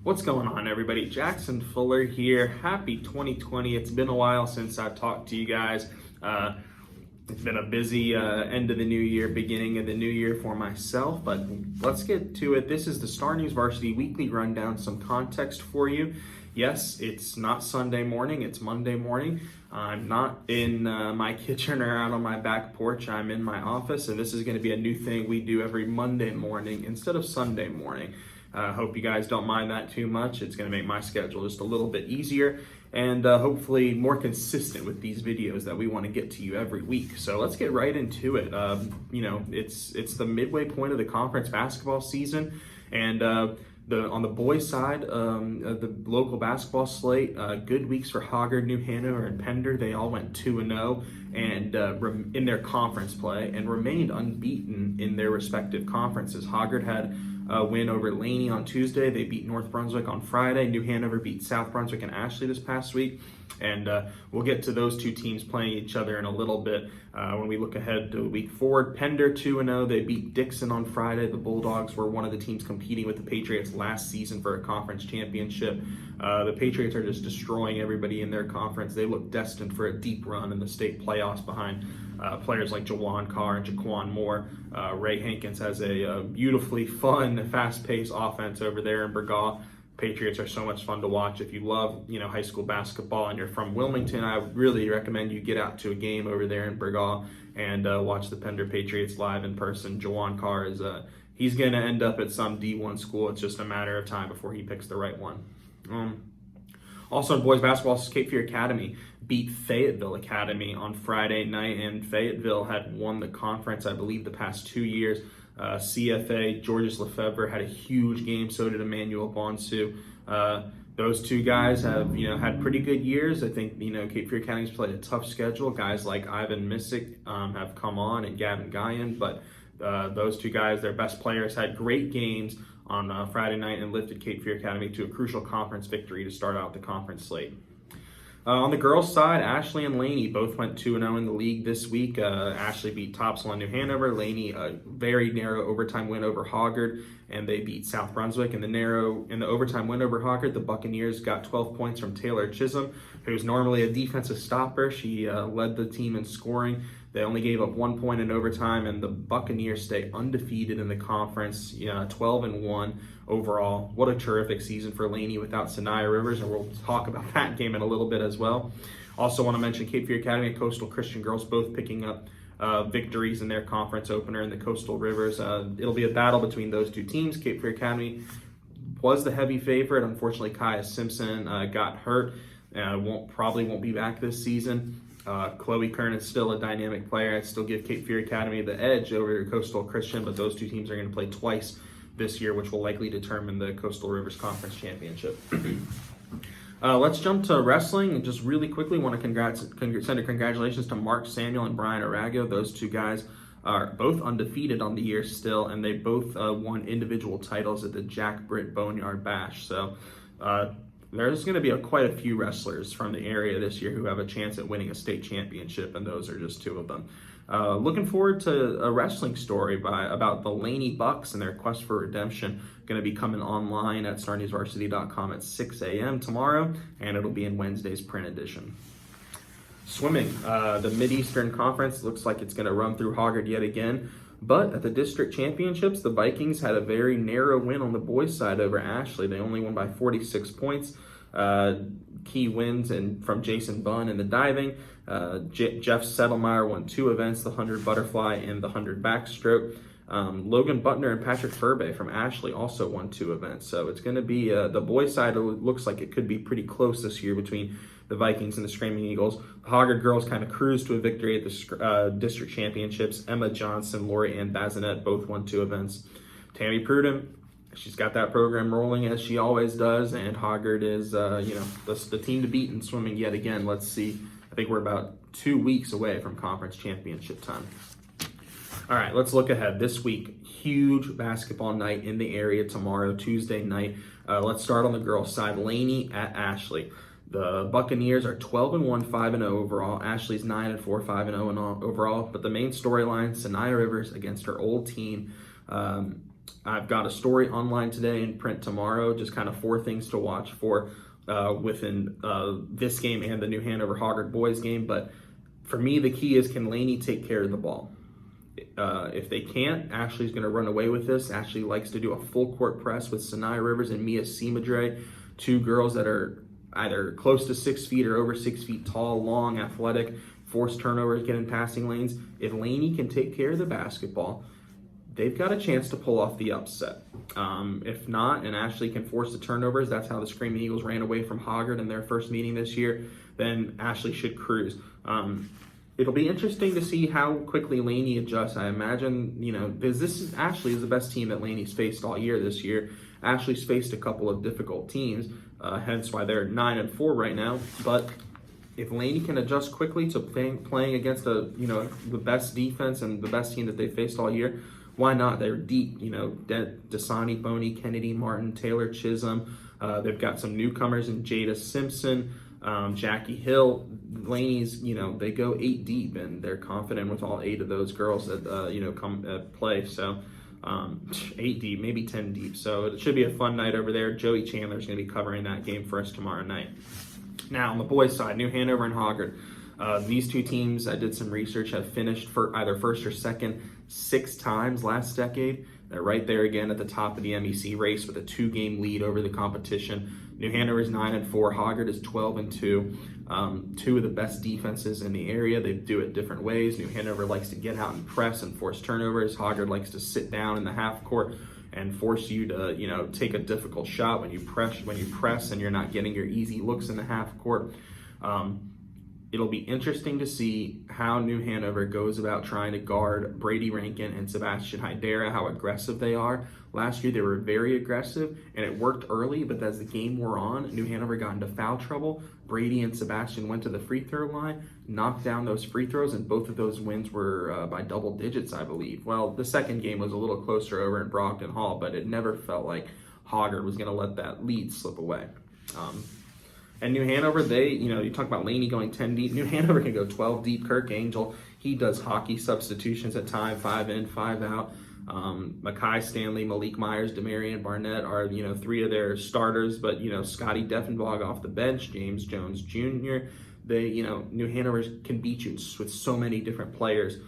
What's going on, everybody? Jackson Fuller here. Happy 2020. It's been a while since I've talked to you guys. It's been a busy end of the new year, beginning of the new year for myself, but let's get to it. This is the StarNewsVarsity weekly rundown, some context for you. Yes, it's not Sunday morning, it's Monday morning. I'm not in my kitchen or out on my back porch. I'm in my office, and this is going to be a new thing we do every Monday morning instead of Sunday morning. Hope you guys don't mind that too much. It's going to make my schedule just a little bit easier and hopefully more consistent with these videos that we want to get to you every week. So let's get right into it. It's the midway point of the conference basketball season, and on the boys' side of the local basketball slate, good weeks for Hoggard, New Hanover, and Pender. They all went 2-0 and in their conference play and remained unbeaten in their respective conferences. Hoggard had a win over Laney on Tuesday. They beat North Brunswick on Friday. New Hanover beat South Brunswick and Ashley this past week. And we'll get to those two teams playing each other in a little bit when we look ahead to week forward. Pender 2-0. They beat Dixon on Friday. The Bulldogs were one of the teams competing with the Patriots last season for a conference championship. The Patriots are just destroying everybody in their conference. They look destined for a deep run in the state playoffs behind players like Jawan Carr and Jaquan Moore. Ray Hankins has a beautifully fun, fast-paced offense over there in Burgaw. Patriots are so much fun to watch. If you love, high school basketball and you're from Wilmington, I would really recommend you get out to a game over there in Burgaw and watch the Pender Patriots live in person. Jawan Carr he's going to end up at some D1 school. It's just a matter of time before he picks the right one. Also in boys basketball, Cape Fear Academy beat Fayetteville Academy on Friday night, and Fayetteville had won the conference, I believe, the past 2 years. CFA, Georges Lefebvre had a huge game, so did Emmanuel Bonsu. Those two guys have, had pretty good years. I think, Cape Fear Academy's played a tough schedule. Guys like Ivan Missick have come on, and Gavin Guyan, but those two guys, their best players, had great games on Friday night and lifted Cape Fear Academy to a crucial conference victory to start out the conference slate. On the girls' side, Ashley and Laney both went 2-0 in the league this week. Ashley beat Topsail and New Hanover. Laney, a very narrow overtime win over Hoggard, and they beat South Brunswick. In the overtime win over Hoggard, the Buccaneers got 12 points from Taylor Chisholm, who's normally a defensive stopper. She led the team in scoring. They only gave up 1 point in overtime, and the Buccaneers stay undefeated in the conference, 12-1 overall. What a terrific season for Laney without Sanaya Rivers, and we'll talk about that game in a little bit as well. Also want to mention Cape Fear Academy and Coastal Christian Girls both picking up victories in their conference opener in the Coastal Rivers. It'll be a battle between those two teams. Cape Fear Academy was the heavy favorite. Unfortunately, Kaya Simpson got hurt. Probably won't be back this season. Chloe Kern is still a dynamic player. I'd still give Cape Fear Academy the edge over Coastal Christian, but those two teams are going to play twice this year, which will likely determine the Coastal Rivers Conference Championship. Let's jump to wrestling, and just really quickly want to send a congratulations to Mark Samuel and Brian Arago. Those two guys are both undefeated on the year still, and they both won individual titles at the Jack Britt Boneyard Bash. So there's going to be quite a few wrestlers from the area this year who have a chance at winning a state championship, and those are just two of them. Looking forward to a wrestling story about the Laney Bucks and their quest for redemption. Going to be coming online at StarNewsVarsity.com at 6 a.m. tomorrow, and it'll be in Wednesday's print edition. Swimming, the Mid-Eastern Conference looks like it's going to run through Hoggard yet again. But at the district championships, the Vikings had a very narrow win on the boys' side over Ashley. They only won by 46 points. Key wins from Jason Bunn in the diving. Jeff Settlemeyer won 2 events, the 100 butterfly and the 100 backstroke. Logan Butner and Patrick Furby from Ashley also won 2 events. So it's going to be the boys' side. It looks like it could be pretty close this year between the Vikings and the Screaming Eagles. The Hoggard girls kind of cruised to a victory at the district championships. Emma Johnson, Lori Ann Bazinet both won 2 events. Tammy Pruden, she's got that program rolling as she always does, and Hoggard is the team to beat in swimming yet again. Let's see. I think we're about 2 weeks away from conference championship time. All right, let's look ahead. This week, huge basketball night in the area tomorrow, Tuesday night. Let's start on the girls' side. Laney at Ashley. The Buccaneers are 12-1, 5-0 overall. Ashley's 9-4, 5-0 overall. But the main storyline, Sanaya Rivers against her old team. I've got a story online today and print tomorrow, just kind of 4 things to watch for within this game and the New Hanover Hoggard boys game. But for me, the key is, can Laney take care of the ball? If they can't, Ashley's going to run away with this. Ashley likes to do a full court press with Sanaya Rivers and Mia Semadre, 2 girls that are either close to 6 feet or over 6 feet tall, long, athletic, force turnovers, get in passing lanes. If Laney can take care of the basketball, they've got a chance to pull off the upset. If not, and Ashley can force the turnovers, that's how the Screaming Eagles ran away from Hoggard in their first meeting this year, then Ashley should cruise. It'll be interesting to see how quickly Laney adjusts. I imagine, because Ashley is the best team that Laney's faced all year this year. Ashley's faced a couple of difficult teams, hence why they're 9-4 right now. But if Laney can adjust quickly to playing against the best defense and the best team that they faced all year, why not? They're deep. Dasani, Boney, Kennedy, Martin, Taylor, Chisholm. They've got some newcomers in Jada Simpson, Jackie Hill. Laney's, they go 8 deep, and they're confident with all 8 of those girls that come play. So 8 deep, maybe 10 deep. So it should be a fun night over there. Joey Chandler's going to be covering that game for us tomorrow night. Now on the boys' side, New Hanover and Hoggard. These 2 teams, I did some research, have finished for either first or second 6 times last decade. They're right there again at the top of the MEC race with a 2-game lead over the competition. New Hanover is 9-4. Hoggard is 12-2. 2 of the best defenses in the area. They do it different ways. New Hanover likes to get out and press and force turnovers. Hoggard likes to sit down in the half court and force you to, take a difficult shot when you press and you're not getting your easy looks in the half court. It'll be interesting to see how New Hanover goes about trying to guard Brady Rankin and Sebastian Hydera, how aggressive they are. Last year, they were very aggressive, and it worked early, but as the game wore on, New Hanover got into foul trouble. Brady and Sebastian went to the free throw line, knocked down those free throws, and both of those wins were by double digits, I believe. Well, the second game was a little closer over in Brockton Hall, but it never felt like Hoggard was going to let that lead slip away. And New Hanover, you talk about Laney going 10 deep. New Hanover can go 12 deep. Kirk Angel, he does hockey substitutions at time, 5 in, 5 out. Makai Stanley, Malik Myers, Demarion Barnett are, 3 of their starters. But, Scotty Deffenbach off the bench, James Jones Jr. New Hanover can beat you with so many different players.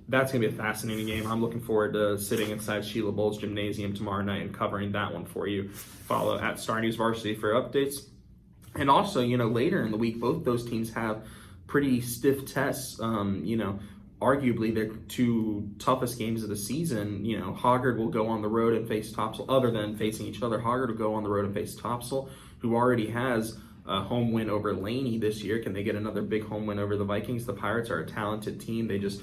That's going to be a fascinating game. I'm looking forward to sitting inside Sheila Bowles Gymnasium tomorrow night and covering that one for you. Follow at StarNewsVarsity for updates. And also, later in the week, both those teams have pretty stiff tests. Arguably their 2 toughest games of the season. Hoggard will go on the road and face Topsail. Other than facing each other, Hoggard will go on the road and face Topsail, who already has a home win over Laney this year. Can they get another big home win over the Vikings? The Pirates are a talented team. They just,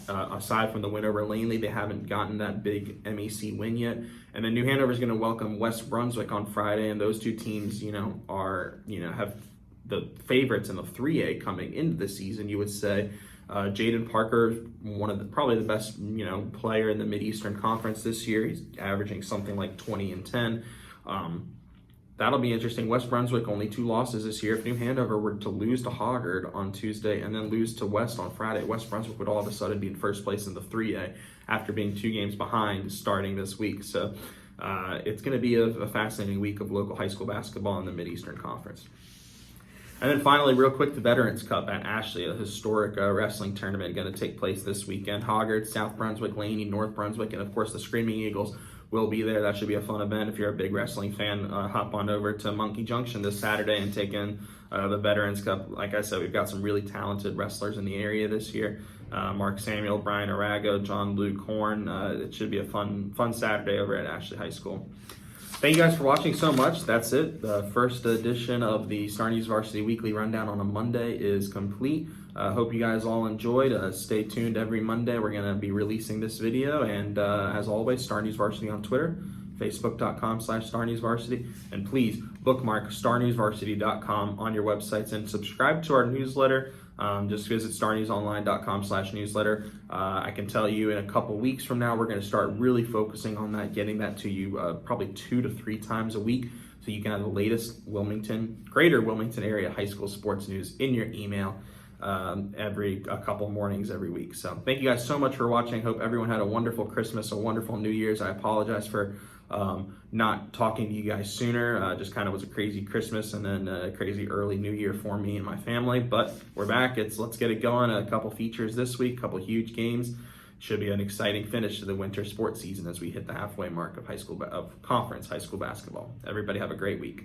aside from the win over Laney, they haven't gotten that big MEC win yet. And then New Hanover is going to welcome West Brunswick on Friday, and those 2 teams, have the favorites in the 3A coming into the season, you would say. Jaden Parker, probably the best, player in the Mid-Eastern Conference this year. He's averaging something like 20 and 10. That'll be interesting. West Brunswick, only 2 losses this year. If New Hanover were to lose to Hoggard on Tuesday and then lose to West on Friday, West Brunswick would all of a sudden be in first place in the 3A after being 2 games behind starting this week. So it's going to be a fascinating week of local high school basketball in the Mid-Eastern Conference. And then finally, real quick, the Veterans Cup at Ashley, a historic wrestling tournament going to take place this weekend. Hoggard, South Brunswick, Laney, North Brunswick, and of course the Screaming Eagles will be there. That should be a fun event. If you're a big wrestling fan, hop on over to Monkey Junction this Saturday and take in the Veterans Cup. Like I said, we've got some really talented wrestlers in the area this year. Mark Samuel, Brian Arago, John Luke Horn. It should be a fun Saturday over at Ashley High School. Thank you guys for watching so much. That's it. The first edition of the StarNewsVarsity Weekly Rundown on a Monday is complete. Hope you guys all enjoyed. Stay tuned every Monday. We're going to be releasing this video. And as always, StarNewsVarsity on Twitter, facebook.com/StarNewsVarsity. And please bookmark StarNewsVarsity.com on your websites and subscribe to our newsletter. Just visit starnewsonline.com/newsletter. I can tell you in a couple weeks from now, we're going to start really focusing on that, getting that to you probably 2 to 3 times a week, so you can have the latest greater Wilmington area high school sports news in your email. a couple mornings every week. So thank you guys so much for watching. Hope everyone had a wonderful Christmas, a wonderful New Year's. I apologize for not talking to you guys sooner. Just kind of was a crazy Christmas and then a crazy early New Year for me and my family. But we're back. Let's get it going. A couple features this week, a couple huge games. Should be an exciting finish to the winter sports season as we hit the halfway mark of conference high school basketball. Everybody have a great week.